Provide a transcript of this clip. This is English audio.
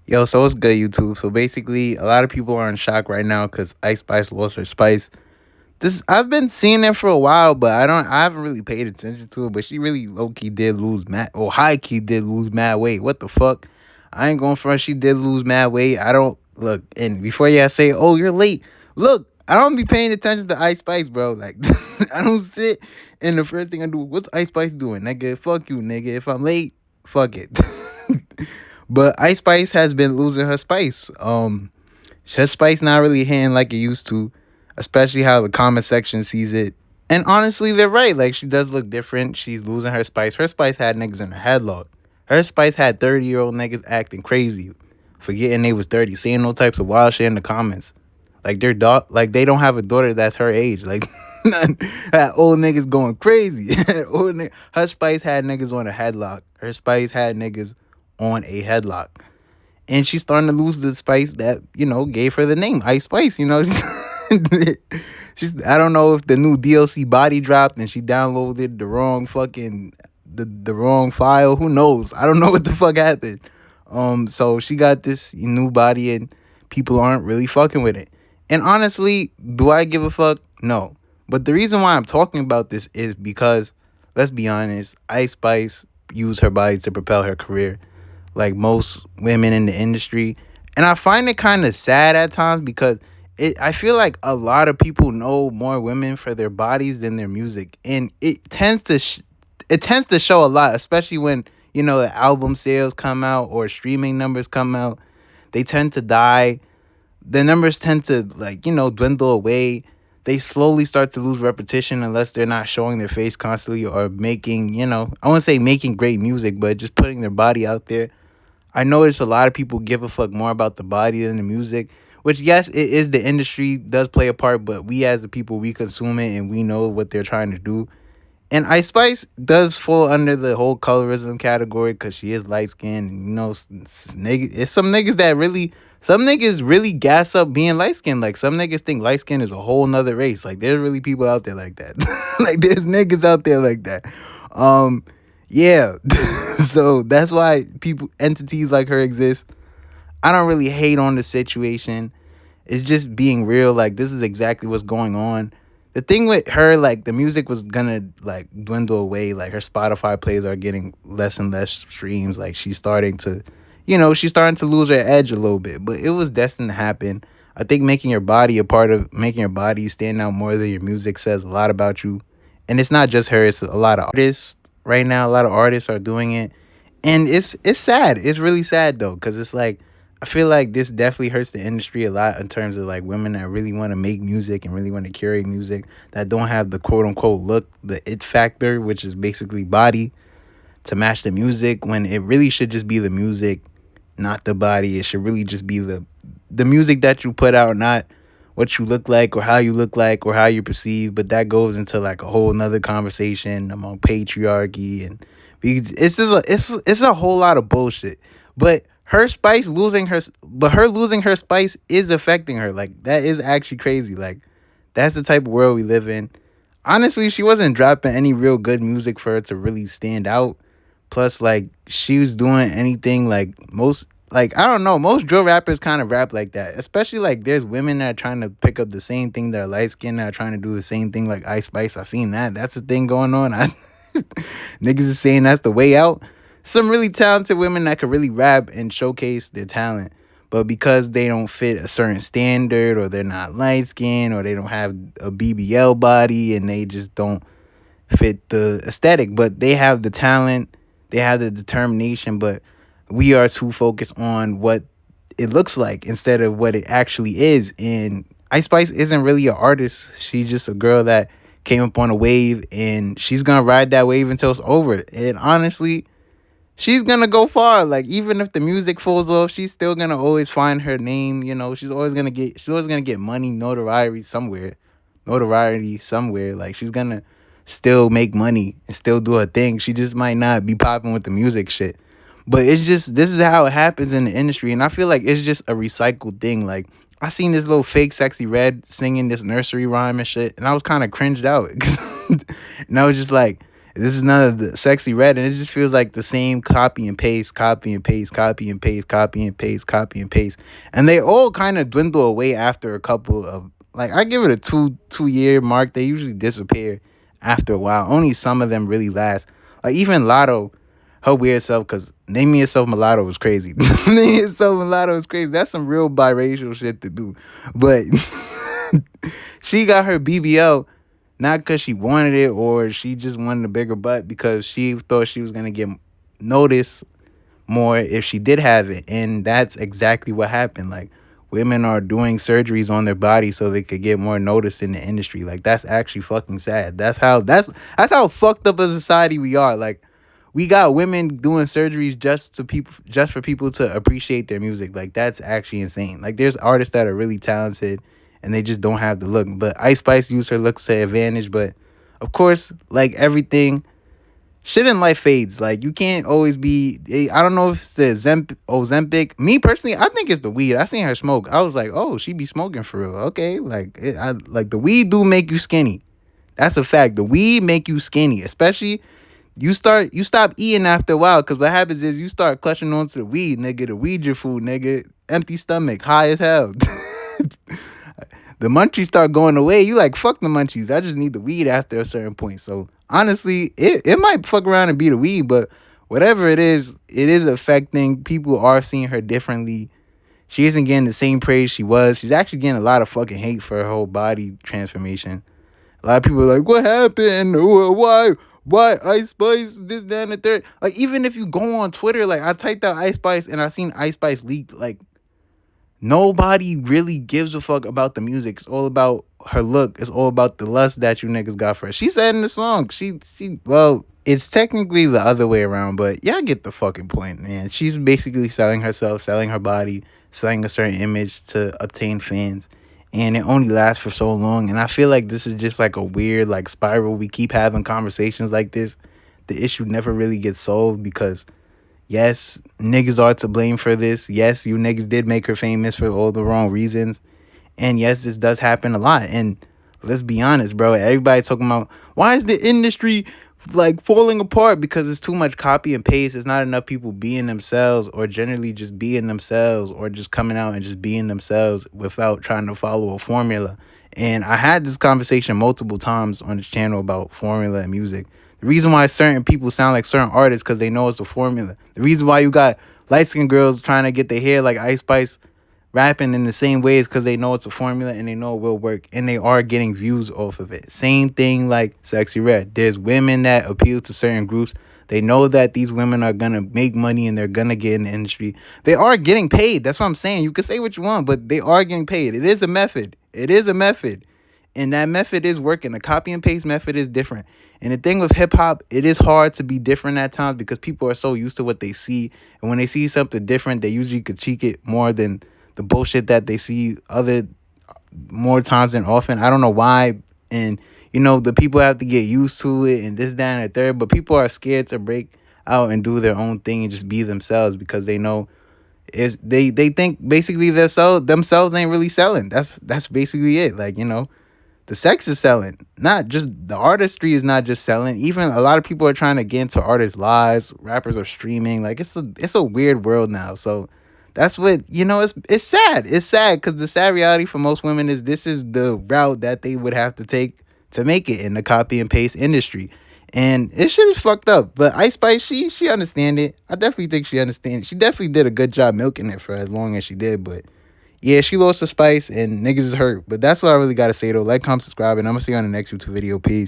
Yo, so it's good, YouTube. So basically, a lot of people are in shock right now because Ice Spice lost her spice. This I've been seeing it for a while, but I haven't really paid attention to it. But she really low key did lose mad, or high key did lose mad weight. What the fuck? I ain't going front. She did lose mad weight. I don't look. And before y'all say, "Oh, you're late," look, I don't be paying attention to Ice Spice, bro. Like I don't sit and the first thing I do, what's Ice Spice doing, nigga? Fuck you, nigga. If I'm late, fuck it. But Ice Spice has been losing her spice. Her spice not really hitting like it used to, especially how the comment section sees it. And honestly, they're right. Like she does look different. She's losing her spice. Her spice had niggas in a headlock. Her spice had 30-year-old niggas acting crazy, forgetting they was 30, saying no types of wild shit in the comments. Like like they don't have a daughter that's her age. Like that old niggas going crazy. Her spice had niggas on a headlock. Her spice had niggas on a headlock. And she's starting to lose the spice that, gave her the name, Ice Spice, I don't know if the new DLC body dropped and she downloaded the wrong fucking the wrong file. Who knows? I don't know what the fuck happened. So she got this new body and people aren't really fucking with it. And honestly, do I give a fuck? No. But the reason why I'm talking about this is because, let's be honest, Ice Spice used her body to propel her career, like most women in the industry. And I find it kind of sad at times because I feel like a lot of people know more women for their bodies than their music. And it tends to show a lot, especially when, the album sales come out or streaming numbers come out. They tend to die. The numbers tend to dwindle away. They slowly start to lose repetition unless they're not showing their face constantly or making, I wouldn't say making great music, but just putting their body out there. I notice a lot of people give a fuck more about the body than the music, which, yes, it is the industry, does play a part, but we as the people, we consume it and we know what they're trying to do. And Ice Spice does fall under the whole colorism category because she is light skinned. And, it's some niggas that really, some niggas really gas up being light skinned. Like, some niggas think light skin is a whole nother race. Like, there's really people out there like that. Like, there's niggas out there like that. Yeah. So that's why entities like her exist. I don't really hate on the situation. It's just being real. Like, this is exactly what's going on. The thing with her, like, the music was gonna, like, dwindle away. Like, her Spotify plays are getting less and less streams. Like, she's starting to lose her edge a little bit. But it was destined to happen. I think making your body stand out more than your music says a lot about you. And it's not just her. It's a lot of artists right now. A lot of artists are doing it. And it's sad. It's really sad, though, because it's like, I feel like this definitely hurts the industry a lot in terms of like women that really want to make music and really want to curate music that don't have the quote unquote look, the it factor, which is basically body to match the music, when it really should just be the music, not the body. It should really just be the music that you put out, not what you look like or how you look like or how you perceive. But that goes into like a whole nother conversation among patriarchy, and it's a whole lot of bullshit. But her losing her spice is affecting her. Like, that is actually crazy. Like, that's the type of world we live in. Honestly, she wasn't dropping any real good music for her to really stand out. Plus, like, she was doing anything like most, like, I don't know, most drill rappers kind of rap like that. Especially, like, there's women that are trying to pick up the same thing. That are light skinned, that are trying to do the same thing like Ice Spice. I've seen that. That's the thing going on. Niggas is saying that's the way out. Some really talented women that could really rap and showcase their talent, but because they don't fit a certain standard, or they're not light skinned, or they don't have a BBL body, and they just don't fit the aesthetic, but they have the talent, they have the determination, but we are too focused on what it looks like instead of what it actually is. And Ice Spice isn't really an artist. She's just a girl that came up on a wave, and she's gonna ride that wave until it's over. And honestly, she's gonna go far. Like, even if the music falls off, she's still gonna always find her name. She's always gonna get money, notoriety somewhere. Like, she's gonna still make money and still do her thing. She just might not be popping with the music shit. But it's just, this is how it happens in the industry. And I feel like it's just a recycled thing. Like, I seen this little fake Sexy Red singing this nursery rhyme and shit, and I was kind of cringed out. And I was just like, This is none of the Sexy Red, and it just feels like the same copy and paste, copy and paste, copy and paste, copy and paste, copy and paste. And they all kind of dwindle away after a couple of, like, I give it a two year mark. They usually disappear after a while. Only some of them really last. Like even Lotto, her weird self, because Name Me Yourself Mulatto was crazy. Name Me Yourself Mulatto was crazy. That's some real biracial shit to do. But she got her BBL not because she wanted it or she just wanted a bigger butt, because she thought she was going to get noticed more if she did have it. And that's exactly what happened. Like, women are doing surgeries on their body so they could get more noticed in the industry. Like, that's actually fucking sad. That's how fucked up a society we are. Like, we got women doing surgeries just for people to appreciate their music. Like, that's actually insane. Like, there's artists that are really talented and they just don't have the look. But Ice Spice used her looks to advantage. But of course, like everything, shit in life fades. Like, you can't always be. I don't know if it's the Ozempic. Me personally, I think it's the weed. I seen her smoke. I was like, oh, she be smoking for real. Okay, like the weed do make you skinny. That's a fact. The weed make you skinny, especially you stop eating after a while, because what happens is you start clutching onto the weed, nigga. The weed your food, nigga. Empty stomach, high as hell. The munchies start going away. You like, fuck the munchies. I just need the weed after a certain point. So honestly, it might fuck around and be the weed, but whatever it is affecting. People are seeing her differently. She isn't getting the same praise she was. She's actually getting a lot of fucking hate for her whole body transformation. A lot of people are like, what happened? Why Ice Spice, this, that, and the third? Like, even if you go on Twitter, like, I typed out Ice Spice and I seen Ice Spice leaked. Like, nobody really gives a fuck about the music. It's all about her look. It's all about the lust that you niggas got for her. She said in the song, well, it's technically the other way around, but y'all get the fucking point, man. She's basically selling herself, selling her body, selling a certain image to obtain fans. And it only lasts for so long. And I feel like this is just like a weird like spiral. We keep having conversations like this. The issue never really gets solved, because yes, niggas are to blame for this. Yes, you niggas did make her famous for all the wrong reasons. And yes, this does happen a lot. And let's be honest, bro. Everybody talking about, why is the industry like falling apart? Because it's too much copy and paste. It's not enough people being themselves, or generally just being themselves, or just coming out and just being themselves without trying to follow a formula. And I had this conversation multiple times on this channel about formula and music. The reason why certain people sound like certain artists, because they know it's a formula. The reason why you got light-skinned girls trying to get their hair like Ice Spice rapping in the same way is because they know it's a formula and they know it will work, and they are getting views off of it. Same thing like Sexy Red. There's women that appeal to certain groups. They know that these women are going to make money and they're going to get in the industry. They are getting paid. That's what I'm saying. You can say what you want, but they are getting paid. It is a method. It is a method. And that method is working. The copy and paste method is different. And the thing with hip hop, it is hard to be different at times because people are so used to what they see. And when they see something different, they usually critique it more than the bullshit that they see more times than often. I don't know why. And, you know, the people have to get used to it and this, that, and the third. But people are scared to break out and do their own thing and just be themselves, because they know they think basically themselves ain't really selling. That's basically it. Like, you know, the sex is selling, not just the artistry is not just selling. Even a lot of people are trying to get into artists' lives. Rappers are streaming. Like, it's a weird world now. So that's what, you know, it's sad. It's sad because the sad reality for most women is this is the route that they would have to take to make it in the copy and paste industry. And this shit is fucked up. But Ice Spice, she understand it. I definitely think she understands. She definitely did a good job milking it for as long as she did. But yeah, she lost the spice and niggas is hurt. But that's what I really got to say, though. Like, comment, subscribe, and I'm going to see you on the next YouTube video. Peace.